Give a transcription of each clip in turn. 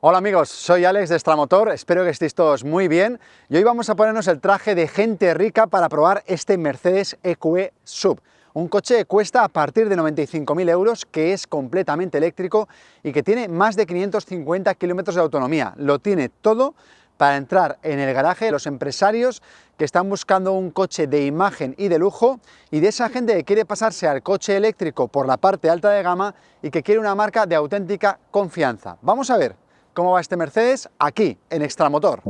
Hola amigos, soy Alex de Extramotor, espero que estéis todos muy bien y hoy vamos a ponernos el traje de gente rica para probar este Mercedes EQE SUV. Un coche que cuesta a partir de 95.000 euros, que es completamente eléctrico y que tiene más de 550 kilómetros de autonomía. Lo tiene todo para entrar en el garaje de los empresarios que están buscando un coche de imagen y de lujo, y de esa gente que quiere pasarse al coche eléctrico por la parte alta de gama y que quiere una marca de auténtica confianza. Vamos a ver cómo va este Mercedes aquí en Extramotor.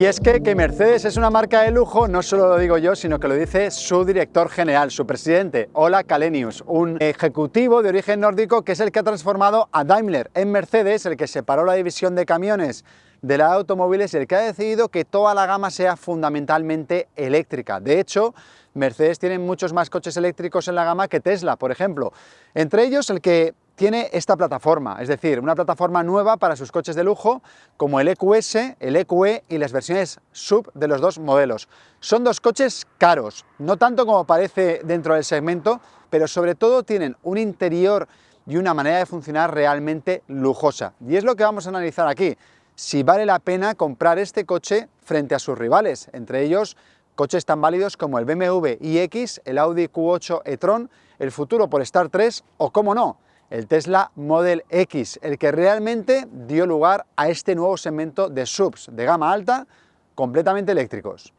Y es que Mercedes es una marca de lujo, no solo lo digo yo, sino que lo dice su director general, su presidente, Ola Källenius, un ejecutivo de origen nórdico que es el que ha transformado a Daimler en Mercedes, el que separó la división de camiones de la de automóviles y el que ha decidido que toda la gama sea fundamentalmente eléctrica. De hecho, Mercedes tiene muchos más coches eléctricos en la gama que Tesla, por ejemplo. Entre ellos el que tiene esta plataforma, es decir, una plataforma nueva para sus coches de lujo, como el EQS, el EQE y las versiones SUV de los dos modelos. Son dos coches caros, no tanto como parece dentro del segmento, pero sobre todo tienen un interior y una manera de funcionar realmente lujosa. Y es lo que vamos a analizar aquí, si vale la pena comprar este coche frente a sus rivales, entre ellos coches tan válidos como el BMW iX, el Audi Q8 e-tron, el futuro Polestar 3 o, cómo no, el Tesla Model X, el que realmente dio lugar a este nuevo segmento de SUVs de gama alta completamente eléctricos.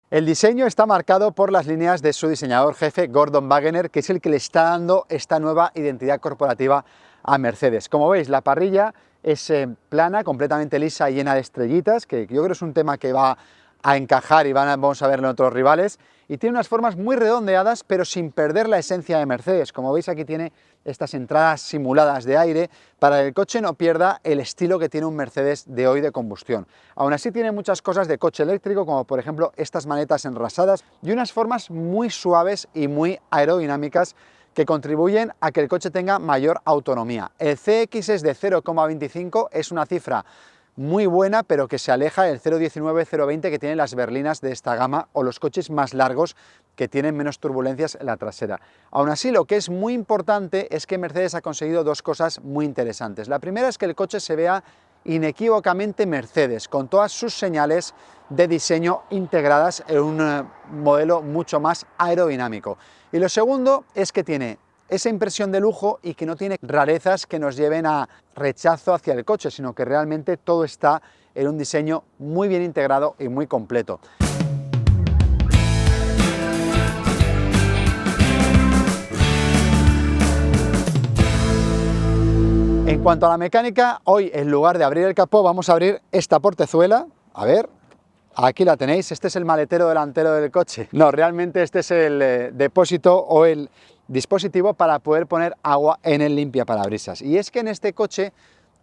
El diseño está marcado por las líneas de su diseñador jefe, Gordon Wagener, que es el que le está dando esta nueva identidad corporativa a Mercedes. Como veis, la parrilla es plana, completamente lisa y llena de estrellitas, que yo creo es un tema que va a encajar y vamos a verlo en otros rivales, y tiene unas formas muy redondeadas, pero sin perder la esencia de Mercedes. Como veis, aquí tiene estas entradas simuladas de aire para que el coche no pierda el estilo que tiene un Mercedes de hoy de combustión. Aún así tiene muchas cosas de coche eléctrico, como por ejemplo estas manetas enrasadas y unas formas muy suaves y muy aerodinámicas que contribuyen a que el coche tenga mayor autonomía. El CX es de 0,25, es una cifra muy buena, pero que se aleja del 0,19-0,20 que tienen las berlinas de esta gama o los coches más largos que tienen menos turbulencias en la trasera. Aún así, lo que es muy importante es que Mercedes ha conseguido dos cosas muy interesantes. La primera es que el coche se vea inequívocamente Mercedes, con todas sus señales de diseño integradas en un modelo mucho más aerodinámico. Y lo segundo es que tiene esa impresión de lujo y que no tiene rarezas que nos lleven a rechazo hacia el coche, sino que realmente todo está en un diseño muy bien integrado y muy completo. En cuanto a la mecánica, hoy en lugar de abrir el capó vamos a abrir esta portezuela. A ver, aquí la tenéis, este es el maletero delantero del coche. No, realmente este es el depósito o el dispositivo para poder poner agua en el limpiaparabrisas. Y es que en este coche,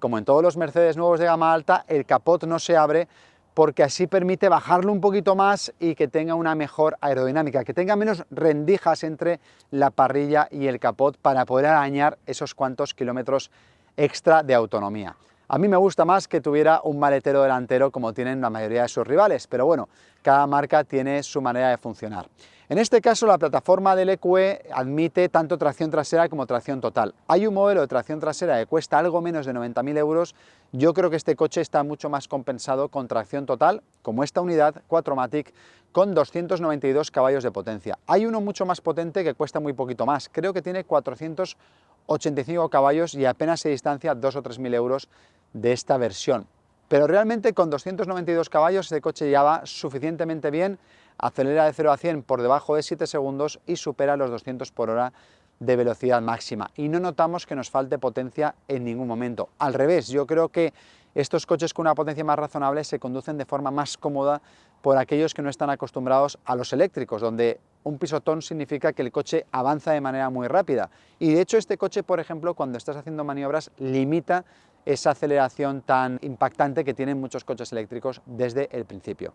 como en todos los Mercedes nuevos de gama alta, el capot no se abre porque así permite bajarlo un poquito más y que tenga una mejor aerodinámica, que tenga menos rendijas entre la parrilla y el capot para poder arañar esos cuantos kilómetros extra de autonomía. A mí me gusta más que tuviera un maletero delantero como tienen la mayoría de sus rivales, pero bueno, cada marca tiene su manera de funcionar. En este caso, la plataforma del EQE admite tanto tracción trasera como tracción total. Hay un modelo de tracción trasera que cuesta algo menos de 90.000 euros. Yo creo que este coche está mucho más compensado con tracción total, como esta unidad 4MATIC con 292 caballos de potencia. Hay uno mucho más potente que cuesta muy poquito más, creo que tiene 485 caballos y apenas se distancia 2 o 3.000 euros de esta versión. Pero realmente con 292 caballos este coche ya va suficientemente bien, acelera de 0 a 100 por debajo de 7 segundos y supera los 200 por hora de velocidad máxima. Y no notamos que nos falte potencia en ningún momento. Al revés, yo creo que estos coches con una potencia más razonable se conducen de forma más cómoda por aquellos que no están acostumbrados a los eléctricos, donde un pisotón significa que el coche avanza de manera muy rápida. Y de hecho este coche, por ejemplo, cuando estás haciendo maniobras, limita esa aceleración tan impactante que tienen muchos coches eléctricos desde el principio.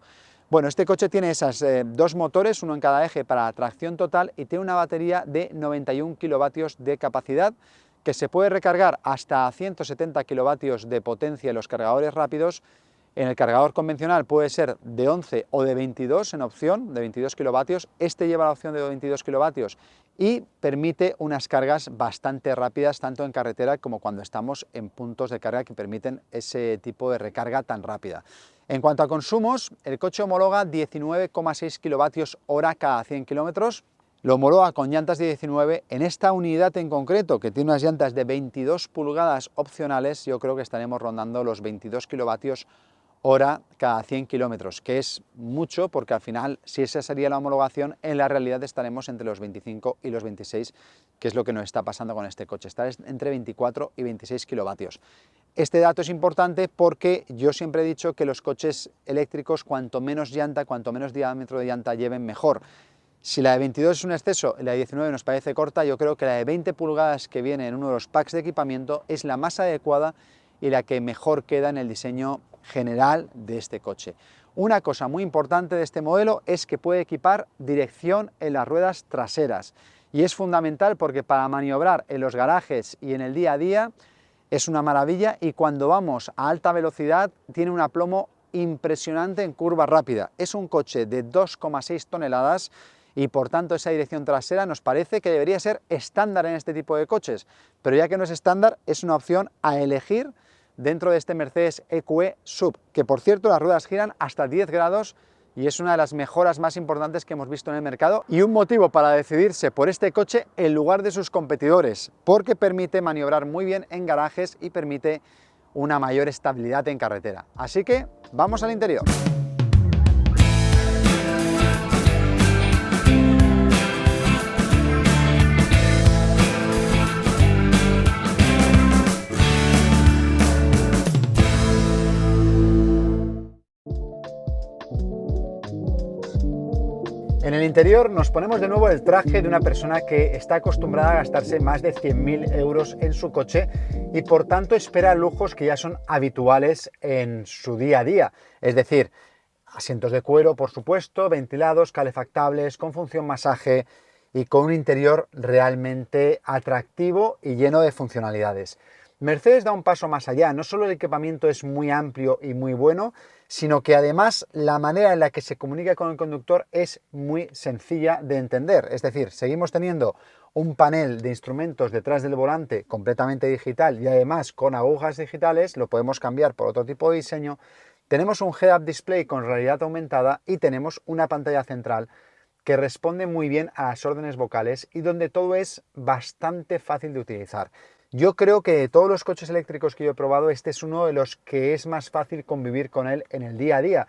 Bueno, este coche tiene esas dos motores, uno en cada eje para tracción total, y tiene una batería de 91 kilovatios de capacidad que se puede recargar hasta 170 kilovatios de potencia en los cargadores rápidos. En el cargador convencional puede ser de 11 o de 22 en opción, de 22 kilovatios. Este lleva la opción de 22 kilovatios y permite unas cargas bastante rápidas, tanto en carretera como cuando estamos en puntos de carga que permiten ese tipo de recarga tan rápida. En cuanto a consumos, el coche homologa 19,6 kilovatios hora cada 100 kilómetros. Lo homologa con llantas de 19. En esta unidad en concreto, que tiene unas llantas de 22 pulgadas opcionales, yo creo que estaremos rondando los 22 kilovatios hora cada 100 kilómetros, que es mucho porque al final, si esa sería la homologación, en la realidad estaremos entre los 25 y los 26, que es lo que nos está pasando con este coche, está entre 24 y 26 kilovatios. Este dato es importante porque yo siempre he dicho que los coches eléctricos, cuanto menos llanta, cuanto menos diámetro de llanta lleven, mejor. Si la de 22 es un exceso y la de 19 nos parece corta, yo creo que la de 20 pulgadas que viene en uno de los packs de equipamiento es la más adecuada y la que mejor queda en el diseño general de este coche. Una cosa muy importante de este modelo es que puede equipar dirección en las ruedas traseras, y es fundamental porque para maniobrar en los garajes y en el día a día es una maravilla, y cuando vamos a alta velocidad tiene un aplomo impresionante en curva rápida. Es un coche de 2,6 toneladas y por tanto esa dirección trasera nos parece que debería ser estándar en este tipo de coches, pero ya que no es estándar, es una opción a elegir dentro de este Mercedes EQE Sub, que por cierto las ruedas giran hasta 10 grados y es una de las mejoras más importantes que hemos visto en el mercado, y un motivo para decidirse por este coche en lugar de sus competidores, porque permite maniobrar muy bien en garajes y permite una mayor estabilidad en carretera. Así que vamos al interior. En el interior nos ponemos de nuevo el traje de una persona que está acostumbrada a gastarse más de 100.000 euros en su coche y por tanto espera lujos que ya son habituales en su día a día. Es decir, asientos de cuero, por supuesto, ventilados, calefactables, con función masaje y con un interior realmente atractivo y lleno de funcionalidades. Mercedes da un paso más allá, no solo el equipamiento es muy amplio y muy bueno, sino que además la manera en la que se comunica con el conductor es muy sencilla de entender. Es decir, seguimos teniendo un panel de instrumentos detrás del volante completamente digital y además con agujas digitales, lo podemos cambiar por otro tipo de diseño. Tenemos un head-up display con realidad aumentada y tenemos una pantalla central que responde muy bien a las órdenes vocales y donde todo es bastante fácil de utilizar. Yo creo que de todos los coches eléctricos que yo he probado, este es uno de los que es más fácil convivir con él en el día a día.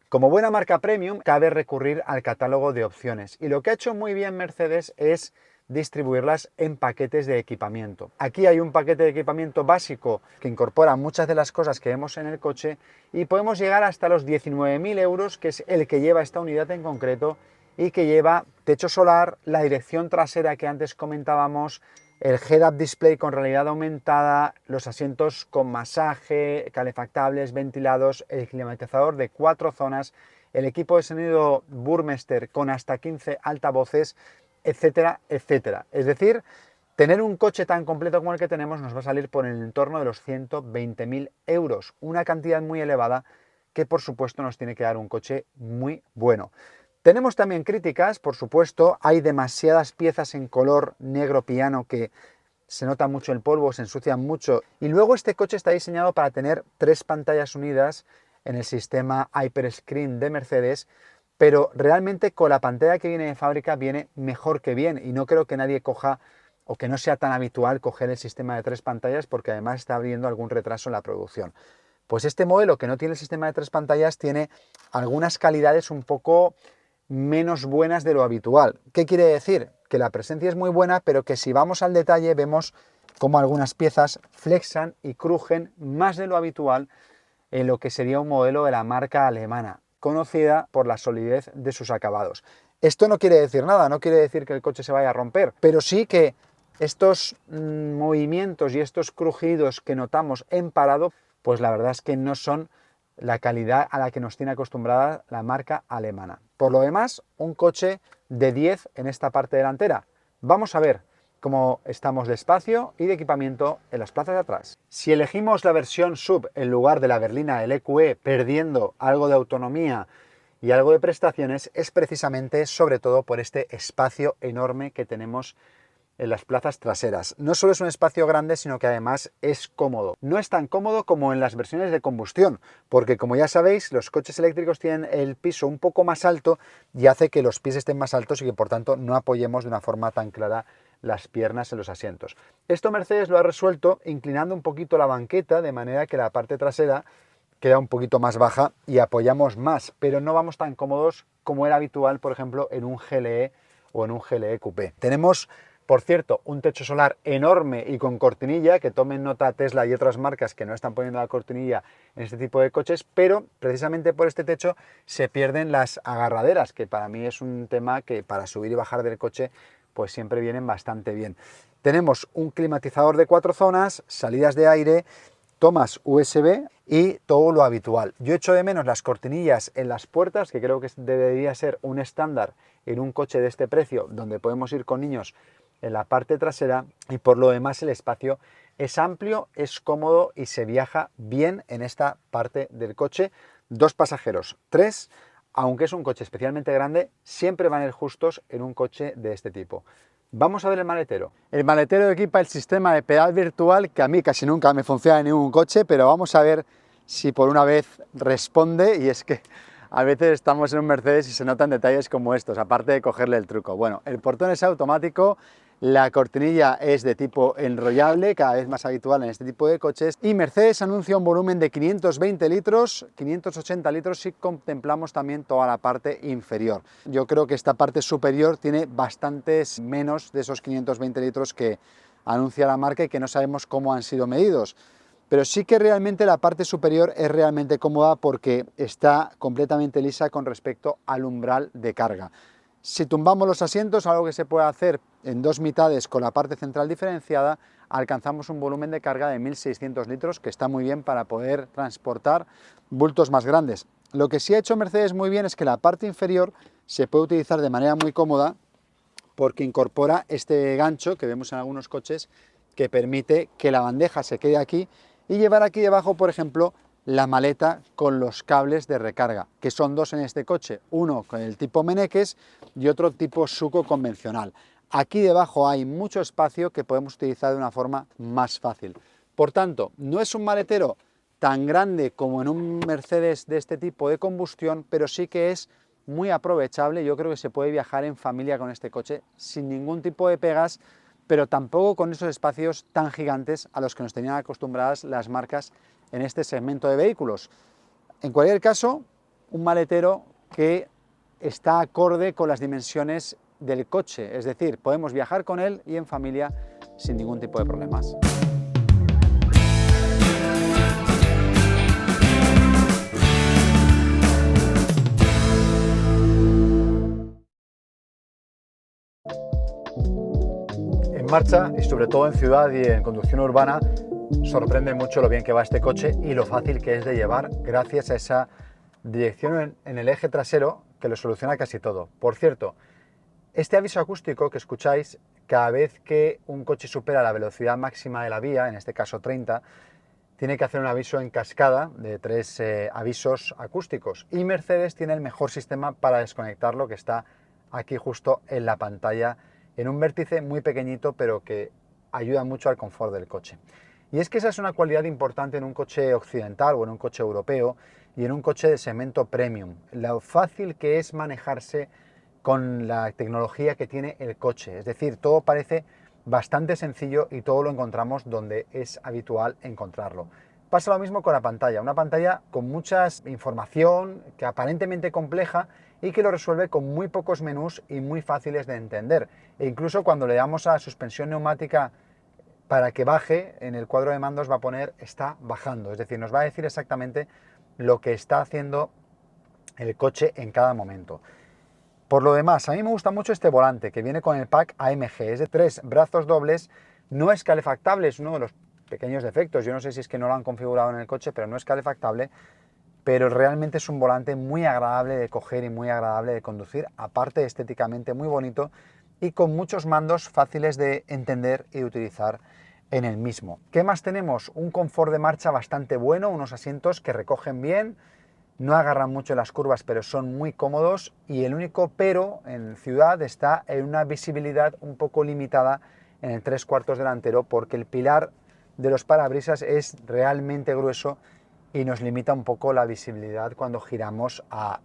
Como buena marca premium, cabe recurrir al catálogo de opciones. Y lo que ha hecho muy bien Mercedes es distribuirlas en paquetes de equipamiento. Aquí hay un paquete de equipamiento básico que incorpora muchas de las cosas que vemos en el coche y podemos llegar hasta los 19.000 euros, que es el que lleva esta unidad en concreto y que lleva techo solar, la dirección trasera que antes comentábamos, el head-up display con realidad aumentada, los asientos con masaje, calefactables, ventilados, el climatizador de 4 zonas, el equipo de sonido Burmester con hasta 15 altavoces, etcétera, etcétera. Es decir, tener un coche tan completo como el que tenemos nos va a salir por el entorno de los 120.000 euros, una cantidad muy elevada que por supuesto nos tiene que dar un coche muy bueno. Tenemos también críticas, por supuesto, hay demasiadas piezas en color negro piano que se nota mucho el polvo, se ensucian mucho. Y luego este coche está diseñado para tener 3 pantallas unidas en el sistema Hyperscreen de Mercedes, pero realmente con la pantalla que viene de fábrica viene mejor que bien y no creo que nadie coja o que no sea tan habitual coger el sistema de 3 pantallas porque además está habiendo algún retraso en la producción. Pues este modelo que no tiene el sistema de 3 pantallas tiene algunas calidades un poco menos buenas de lo habitual. ¿Qué quiere decir? Que la presencia es muy buena, pero que si vamos al detalle vemos cómo algunas piezas flexan y crujen más de lo habitual en lo que sería un modelo de la marca alemana, conocida por la solidez de sus acabados. Esto no quiere decir nada, no quiere decir que el coche se vaya a romper, pero sí que estos movimientos y estos crujidos que notamos en parado, pues la verdad es que no son la calidad a la que nos tiene acostumbrada la marca alemana. Por lo demás, un coche de 10 en esta parte delantera. Vamos a ver cómo estamos de espacio y de equipamiento en las plazas de atrás. Si elegimos la versión sub en lugar de la berlina del EQE, perdiendo algo de autonomía y algo de prestaciones, es precisamente sobre todo por este espacio enorme que tenemos en las plazas traseras. No solo es un espacio grande, sino que además es cómodo. No es tan cómodo como en las versiones de combustión, porque como ya sabéis, los coches eléctricos tienen el piso un poco más alto y hace que los pies estén más altos y que por tanto no apoyemos de una forma tan clara las piernas en los asientos. Esto Mercedes lo ha resuelto inclinando un poquito la banqueta, de manera que la parte trasera queda un poquito más baja y apoyamos más, pero no vamos tan cómodos como era habitual, por ejemplo, en un GLE o en un GLE Coupé. Tenemos, por cierto, un techo solar enorme y con cortinilla, que tomen nota Tesla y otras marcas que no están poniendo la cortinilla en este tipo de coches, pero precisamente por este techo se pierden las agarraderas, que para mí es un tema que para subir y bajar del coche pues siempre vienen bastante bien. Tenemos un climatizador de 4 zonas, salidas de aire, tomas USB y todo lo habitual. Yo echo de menos las cortinillas en las puertas, que creo que debería ser un estándar en un coche de este precio, donde podemos ir con niños en la parte trasera, y por lo demás el espacio es amplio, es cómodo y se viaja bien en esta parte del coche. 2 pasajeros, 3, aunque es un coche especialmente grande, siempre van a ir justos en un coche de este tipo. Vamos a ver el maletero. El maletero equipa el sistema de pedal virtual, que a mí casi nunca me funciona en ningún coche, pero vamos a ver si por una vez responde, y es que a veces estamos en un Mercedes y se notan detalles como estos, aparte de cogerle el truco. Bueno, el portón es automático, la cortinilla es de tipo enrollable, cada vez más habitual en este tipo de coches, y Mercedes anuncia un volumen de 520 litros, 580 litros si contemplamos también toda la parte inferior. Yo creo que esta parte superior tiene bastantes menos de esos 520 litros que anuncia la marca y que no sabemos cómo han sido medidos. Pero sí que realmente la parte superior es realmente cómoda porque está completamente lisa con respecto al umbral de carga. Si tumbamos los asientos, algo que se puede hacer en 2 mitades con la parte central diferenciada, alcanzamos un volumen de carga de 1.600 litros, que está muy bien para poder transportar bultos más grandes. Lo que sí ha hecho Mercedes muy bien es que la parte inferior se puede utilizar de manera muy cómoda porque incorpora este gancho que vemos en algunos coches que permite que la bandeja se quede aquí y llevar aquí debajo, por ejemplo, la maleta con los cables de recarga, que son 2 en este coche, uno con el tipo Meneques y otro tipo Suco convencional. Aquí debajo hay mucho espacio que podemos utilizar de una forma más fácil. Por tanto, no es un maletero tan grande como en un Mercedes de este tipo de combustión, pero sí que es muy aprovechable. Yo creo que se puede viajar en familia con este coche sin ningún tipo de pegas, pero tampoco con esos espacios tan gigantes a los que nos tenían acostumbradas las marcas en este segmento de vehículos. En cualquier caso, un maletero que está acorde con las dimensiones del coche, es decir, podemos viajar con él y en familia sin ningún tipo de problemas. En marcha y sobre todo en ciudad y en conducción urbana sorprende mucho lo bien que va este coche y lo fácil que es de llevar gracias a esa dirección en el eje trasero que lo soluciona casi todo. Por cierto, este aviso acústico que escucháis cada vez que un coche supera la velocidad máxima de la vía, en este caso 30, tiene que hacer un aviso en cascada de 3 avisos acústicos, y Mercedes tiene el mejor sistema para desconectarlo, que está aquí justo en la pantalla, en un vértice muy pequeñito pero que ayuda mucho al confort del coche. Y es que esa es una cualidad importante en un coche occidental o en un coche europeo y en un coche de segmento premium, lo fácil que es manejarse con la tecnología que tiene el coche. Es decir, todo parece bastante sencillo y todo lo encontramos donde es habitual encontrarlo. Pasa lo mismo con la pantalla, una pantalla con mucha información, que aparentemente compleja y que lo resuelve con muy pocos menús y muy fáciles de entender. E incluso cuando le damos a suspensión neumática para que baje, en el cuadro de mandos va a poner está bajando, es decir, nos va a decir exactamente lo que está haciendo el coche en cada momento. Por lo demás, a mí me gusta mucho este volante que viene con el pack AMG, es de 3 brazos dobles, no es calefactable, es uno de los pequeños defectos, yo no sé si es que no lo han configurado en el coche, pero no es calefactable, pero realmente es un volante muy agradable de coger y muy agradable de conducir, aparte estéticamente muy bonito y con muchos mandos fáciles de entender y de utilizar en el mismo. ¿Qué más tenemos? Un confort de marcha bastante bueno, unos asientos que recogen bien, no agarran mucho en las curvas, pero son muy cómodos, y el único pero en ciudad está en una visibilidad un poco limitada en el 3/4 delantero, porque el pilar de los parabrisas es realmente grueso y nos limita un poco la visibilidad cuando giramos a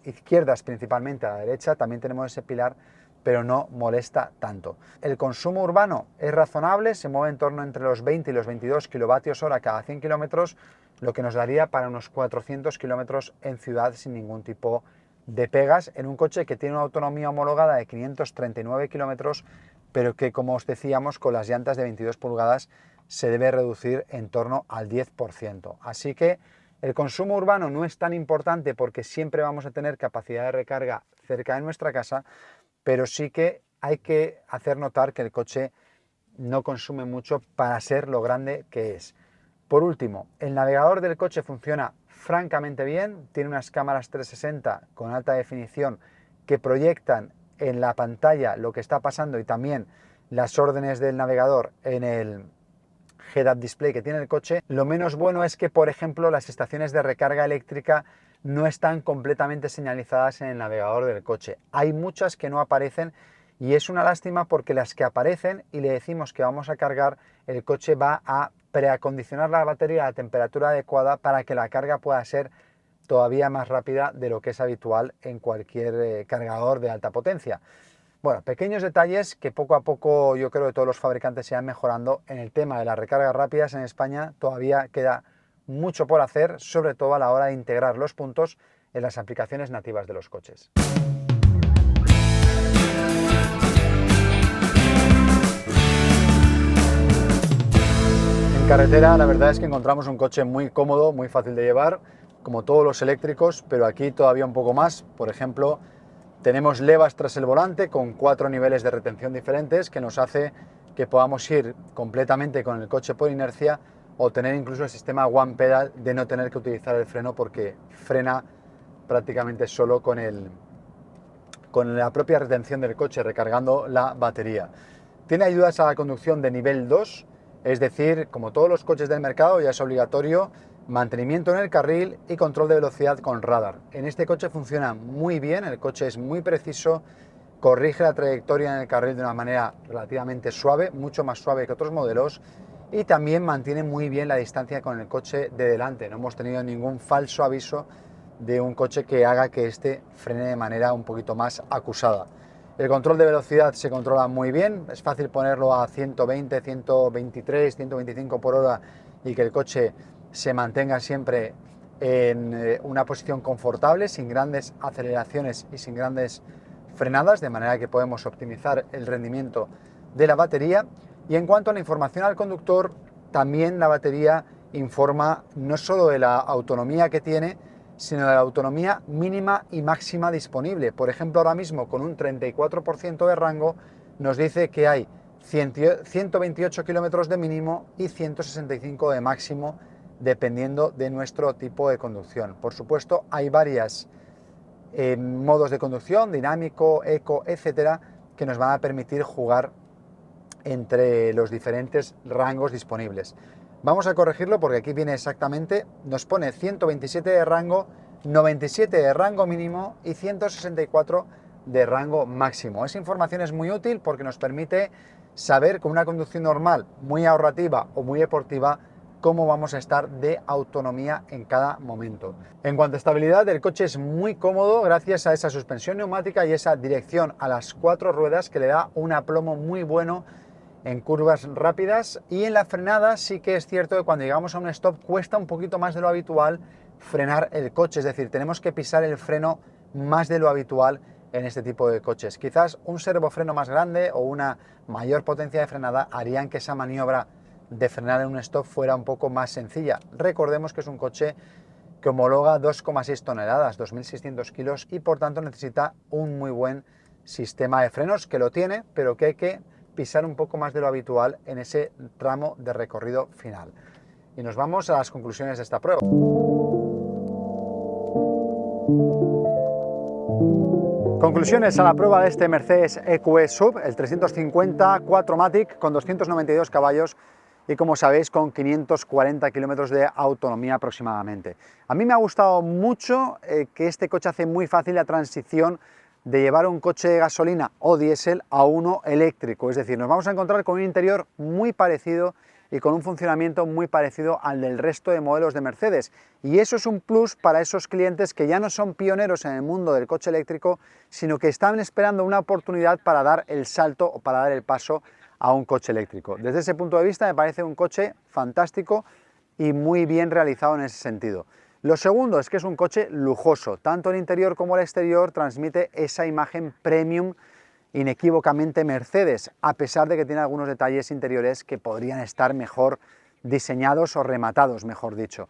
izquierdas, principalmente a la derecha. También tenemos ese pilar, pero no molesta tanto. El consumo urbano es razonable, se mueve en torno entre los 20 y los 22 kilovatios hora cada 100 kilómetros, lo que nos daría para unos 400 kilómetros en ciudad sin ningún tipo de pegas, en un coche que tiene una autonomía homologada de 539 kilómetros, pero que, como os decíamos, con las llantas de 22 pulgadas se debe reducir en torno al 10%. Así que el consumo urbano no es tan importante porque siempre vamos a tener capacidad de recarga cerca de nuestra casa, pero sí que hay que hacer notar que el coche no consume mucho para ser lo grande que es. Por último, el navegador del coche funciona francamente bien, tiene unas cámaras 360 con alta definición que proyectan en la pantalla lo que está pasando y también las órdenes del navegador en el head-up display que tiene el coche. Lo menos bueno es que, por ejemplo, las estaciones de recarga eléctrica no están completamente señalizadas en el navegador del coche. Hay muchas que no aparecen y es una lástima porque las que aparecen y le decimos que vamos a cargar, el coche va a preacondicionar la batería a la temperatura adecuada para que la carga pueda ser todavía más rápida de lo que es habitual en cualquier cargador de alta potencia. Bueno, pequeños detalles que poco a poco yo creo que todos los fabricantes se van mejorando. En el tema de las recargas rápidas en España todavía queda mucho por hacer, sobre todo a la hora de integrar los puntos en las aplicaciones nativas de los coches. En carretera la verdad es que encontramos un coche muy cómodo, muy fácil de llevar, como todos los eléctricos, pero aquí todavía un poco más. Por ejemplo, tenemos levas tras el volante con 4 niveles de retención diferentes que nos hace que podamos ir completamente con el coche por inercia o tener incluso el sistema One Pedal de no tener que utilizar el freno porque frena prácticamente solo con la propia retención del coche recargando la batería. Tiene ayudas a la conducción de nivel 2, es decir, como todos los coches del mercado ya es obligatorio mantenimiento en el carril y control de velocidad con radar. En este coche funciona muy bien, el coche es muy preciso, corrige la trayectoria en el carril de una manera relativamente suave, mucho más suave que otros modelos, y también mantiene muy bien la distancia con el coche de delante. No hemos tenido ningún falso aviso de un coche que haga que este frene de manera un poquito más acusada. El control de velocidad se controla muy bien, es fácil ponerlo a 120, 123, 125 por hora y que el coche se mantenga siempre en una posición confortable, sin grandes aceleraciones y sin grandes frenadas, de manera que podemos optimizar el rendimiento de la batería. Y en cuanto a la información al conductor, también la batería informa no solo de la autonomía que tiene, sino de la autonomía mínima y máxima disponible. Por ejemplo, ahora mismo con un 34% de rango nos dice que hay 128 kilómetros de mínimo y 165 de máximo, dependiendo de nuestro tipo de conducción. Por supuesto, hay varios modos de conducción, dinámico, eco, etcétera, que nos van a permitir jugar entre los diferentes rangos disponibles. Vamos a corregirlo porque aquí viene exactamente, nos pone 127 de rango, 97 de rango mínimo y 164 de rango máximo. Esa información es muy útil porque nos permite saber con una conducción normal, muy ahorrativa o muy deportiva, cómo vamos a estar de autonomía en cada momento. En cuanto a estabilidad, el coche es muy cómodo gracias a esa suspensión neumática y esa dirección a las 4 ruedas que le da un aplomo muy bueno en curvas rápidas. Y en la frenada sí que es cierto que cuando llegamos a un stop cuesta un poquito más de lo habitual frenar el coche, es decir, tenemos que pisar el freno más de lo habitual en este tipo de coches. Quizás un servofreno más grande o una mayor potencia de frenada harían que esa maniobra de frenar en un stop fuera un poco más sencilla. Recordemos que es un coche que homologa 2,6 toneladas, 2.600 kilos, y por tanto necesita un muy buen sistema de frenos, que lo tiene, pero que hay que pisar un poco más de lo habitual en ese tramo de recorrido final. Y nos vamos a las conclusiones de esta prueba. Conclusiones a la prueba de este Mercedes EQE Sub, el 350 4MATIC con 292 caballos y, como sabéis, con 540 kilómetros de autonomía aproximadamente. A mí me ha gustado mucho que este coche hace muy fácil la transición de llevar un coche de gasolina o diésel a uno eléctrico, es decir, nos vamos a encontrar con un interior muy parecido y con un funcionamiento muy parecido al del resto de modelos de Mercedes, y eso es un plus para esos clientes que ya no son pioneros en el mundo del coche eléctrico, sino que están esperando una oportunidad para dar el salto o para dar el paso a un coche eléctrico. Desde ese punto de vista me parece un coche fantástico y muy bien realizado en ese sentido. Lo segundo es que es un coche lujoso, tanto el interior como el exterior transmite esa imagen premium inequívocamente Mercedes, a pesar de que tiene algunos detalles interiores que podrían estar mejor diseñados o rematados, mejor dicho.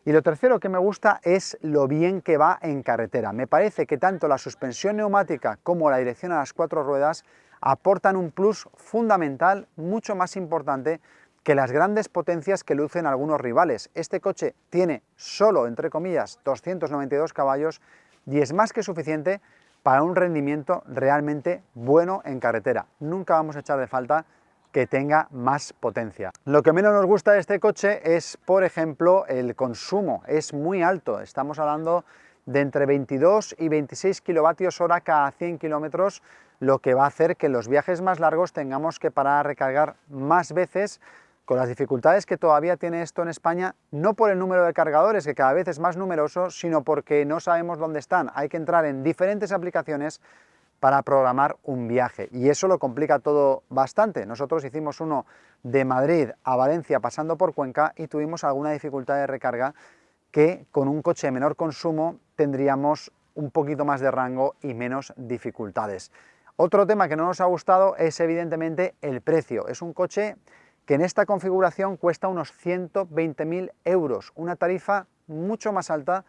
Y lo tercero que me gusta es lo bien que va en carretera. Me parece que tanto la suspensión neumática como la dirección a las 4 ruedas aportan un plus fundamental, mucho más importante que las grandes potencias que lucen algunos rivales. Este coche tiene solo, entre comillas, 292 caballos y es más que suficiente para un rendimiento realmente bueno en carretera. Nunca vamos a echar de falta que tenga más potencia. Lo que menos nos gusta de este coche es, por ejemplo, el consumo. Es muy alto, estamos hablando de entre 22 y 26 kilovatios hora cada 100 kilómetros, lo que va a hacer que en los viajes más largos tengamos que parar a recargar más veces, con las dificultades que todavía tiene esto en España, no por el número de cargadores, que cada vez es más numeroso, sino porque no sabemos dónde están. Hay que entrar en diferentes aplicaciones para programar un viaje, y eso lo complica todo bastante. Nosotros hicimos uno de Madrid a Valencia pasando por Cuenca y tuvimos alguna dificultad de recarga que con un coche de menor consumo tendríamos un poquito más de rango y menos dificultades. Otro tema que no nos ha gustado es evidentemente el precio. Es un coche que en esta configuración cuesta unos 120.000 euros, una tarifa mucho más alta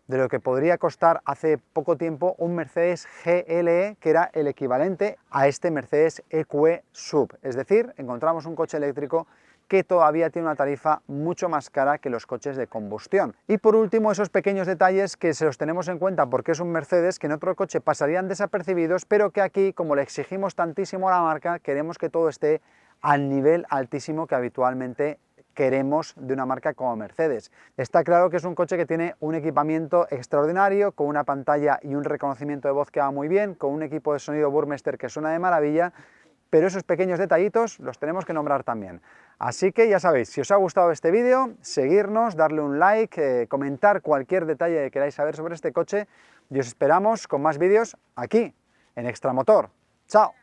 de lo que podría costar hace poco tiempo un Mercedes GLE, que era el equivalente a este Mercedes EQE Sub. Es decir, encontramos un coche eléctrico que todavía tiene una tarifa mucho más cara que los coches de combustión. Y por último, esos pequeños detalles que se los tenemos en cuenta porque es un Mercedes que en otro coche pasarían desapercibidos, pero que aquí, como le exigimos tantísimo a la marca, queremos que todo esté al nivel altísimo que habitualmente queremos de una marca como Mercedes. Está claro que es un coche que tiene un equipamiento extraordinario, con una pantalla y un reconocimiento de voz que va muy bien, con un equipo de sonido Burmester que suena de maravilla, pero esos pequeños detallitos los tenemos que nombrar también. Así que ya sabéis, si os ha gustado este vídeo, seguirnos, darle un like, comentar cualquier detalle que queráis saber sobre este coche, y os esperamos con más vídeos aquí, en Extramotor. ¡Chao!